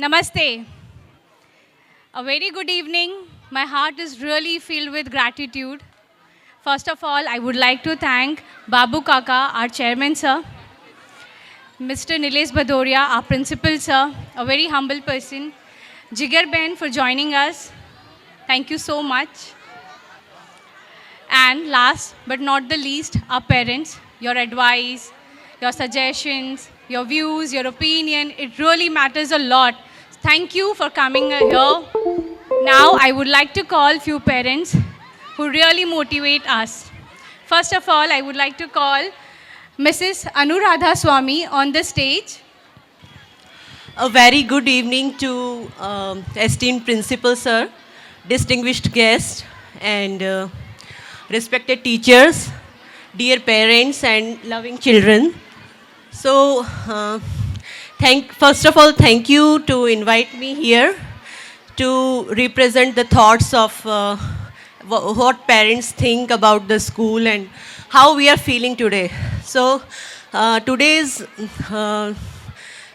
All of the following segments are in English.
Namaste. A very good evening. My heart is really filled with gratitude. First of all, I would like to thank Babu Kaka, our chairman, sir, Mr. Nilesh Badoria, our principal, sir, a very humble person, Jigar Ben for joining us. Thank you so much. And last but not the least, our parents, your advice, your suggestions, your views, your opinion, it really matters a lot. Thank you for coming here. Now, I would like to call few parents who really motivate us. First of all, I would like to call Mrs. Anuradha Swami on the stage. A very good evening to esteemed principal sir, distinguished guests, and respected teachers, dear parents, and loving children. So, first of all, thank you to invite me here to represent the thoughts of what parents think about the school and how we are feeling today. So, today's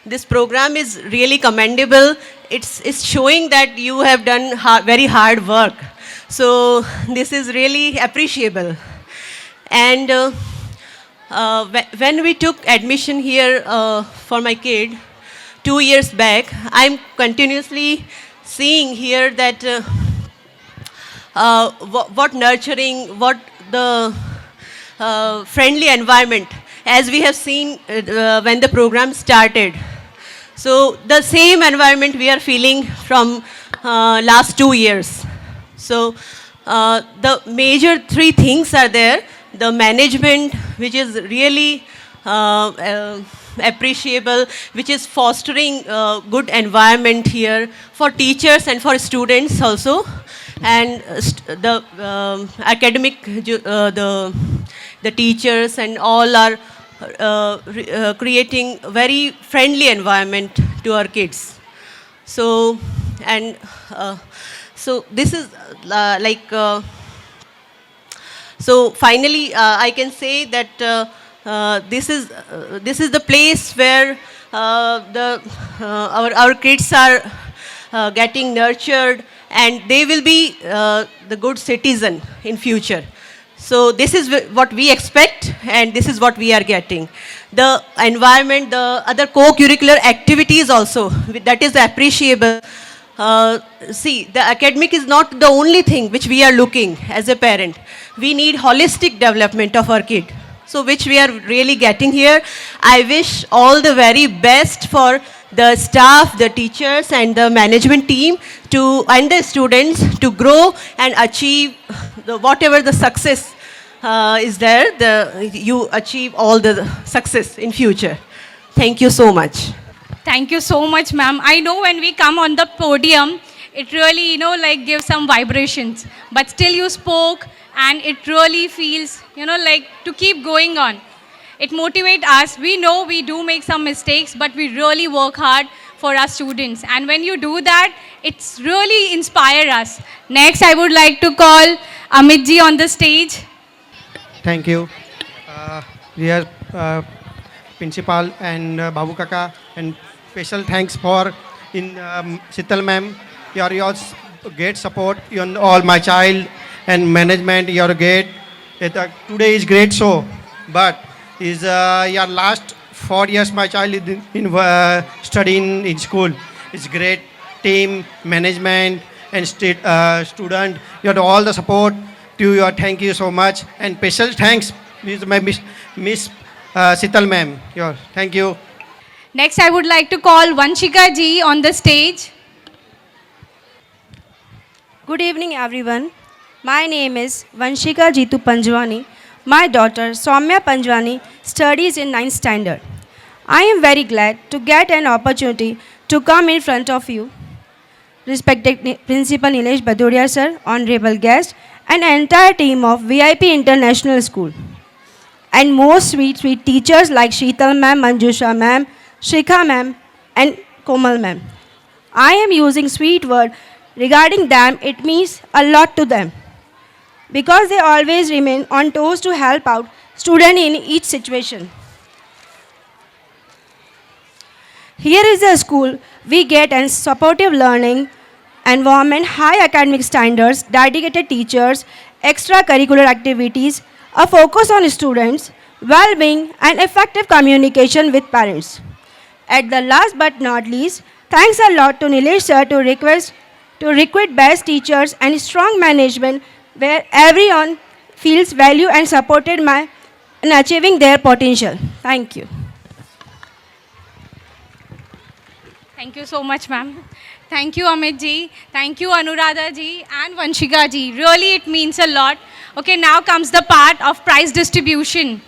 this program is really commendable. It's showing that you have done very hard work. So this is really appreciable. And when we took admission here for my kid 2 years back, I'm continuously seeing here that what nurturing, what the friendly environment, as we have seen when the program started. So the same environment we are feeling from last 2 years. So the major three things are there. The management, which is really appreciable, which is fostering good environment here for teachers and for students also, and the academic, the teachers and all are creating very friendly environment to our kids. So, and so this is so finally I can say that this is the place where our kids are getting nurtured, and they will be the good citizen in future. So this is what we expect, and this is what we are getting. The environment, the other co-curricular activities also, that is appreciable. See, the academic is not the only thing which we are looking as a parent. We need holistic development of our kid. So which we are really getting here. I wish all the very best for the staff, the teachers, and the management team and the students to grow and achieve whatever the success is there. You achieve all the success in future. Thank you so much. Thank you so much, ma'am. I know when we come on the podium, it really, like gives some vibrations. But still you spoke and it really feels, like to keep going on. It motivates us. We know we do make some mistakes, but we really work hard for our students. And when you do that, it's really inspire us. Next, I would like to call Amit ji on the stage. Thank you. Dear Principal and Babu Kaka, and special thanks for Sital ma'am, your great support on all my child and management. Your great. Today is great show, but is your last 4 years my child is studying in school. It's great team management and student. You have all the support to your. Thank you so much, and special thanks is my Miss Sital ma'am. Thank you. Next, I would like to call Vanshika ji on the stage. Good evening, everyone. My name is Vanshika Jitu Panjwani. My daughter, Soumya Panjwani, studies in 9th standard. I am very glad to get an opportunity to come in front of you, respected Principal Nilesh Badoria sir, honorable guest, and entire team of VIP International School. And most sweet teachers like Sheetal ma'am, Manjusha ma'am, Shikha ma'am, and Komal ma'am. I am using sweet word regarding them. It means a lot to them, because they always remain on toes to help out student in each situation. Here is a school we get a supportive learning environment, high academic standards, dedicated teachers, extracurricular activities, a focus on students, well-being, and effective communication with parents. At the last but not least, thanks a lot to Nilesh sir to recruit best teachers and strong management where everyone feels valued and supported in achieving their potential. Thank you. Thank you so much, ma'am. Thank you, Amit ji. Thank you, Anuradha ji and Vanshika ji. Really, it means a lot. Okay, now comes the part of prize distribution.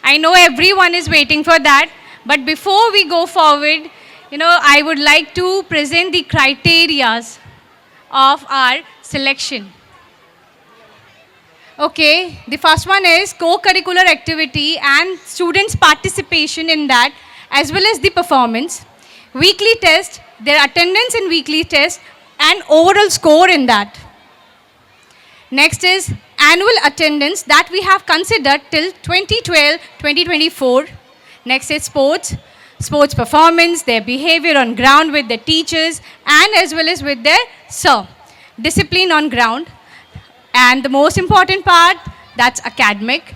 I know everyone is waiting for that, but before we go forward, I would like to present the criterias of our selection. Okay, the first one is co-curricular activity and students' participation in that, as well as the performance. Weekly test, their attendance in weekly test, and overall score in that. Next is annual attendance that we have considered till 2012-2024. Next is sports performance, their behavior on ground with the teachers and as well as with their discipline on ground. And the most important part, that's academic.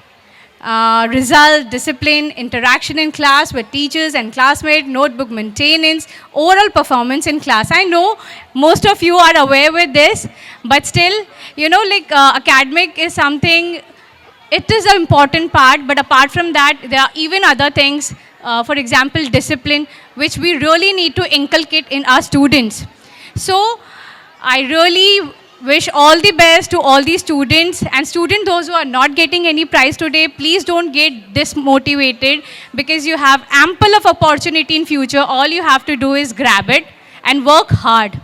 Result, discipline, interaction in class with teachers and classmates, notebook maintenance, oral performance in class. I know most of you are aware with this, but still, academic is something, it is an important part, but apart from that, there are even other things, for example, discipline, which we really need to inculcate in our students. So, I really wish all the best to all the students, and those who are not getting any prize today, please don't get dismotivated because you have ample of opportunity in future. All you have to do is grab it and work hard.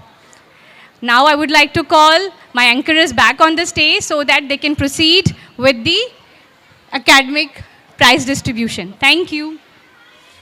Now I would like to call my anchors back on the stage so that they can proceed with the academic prize distribution. Thank you.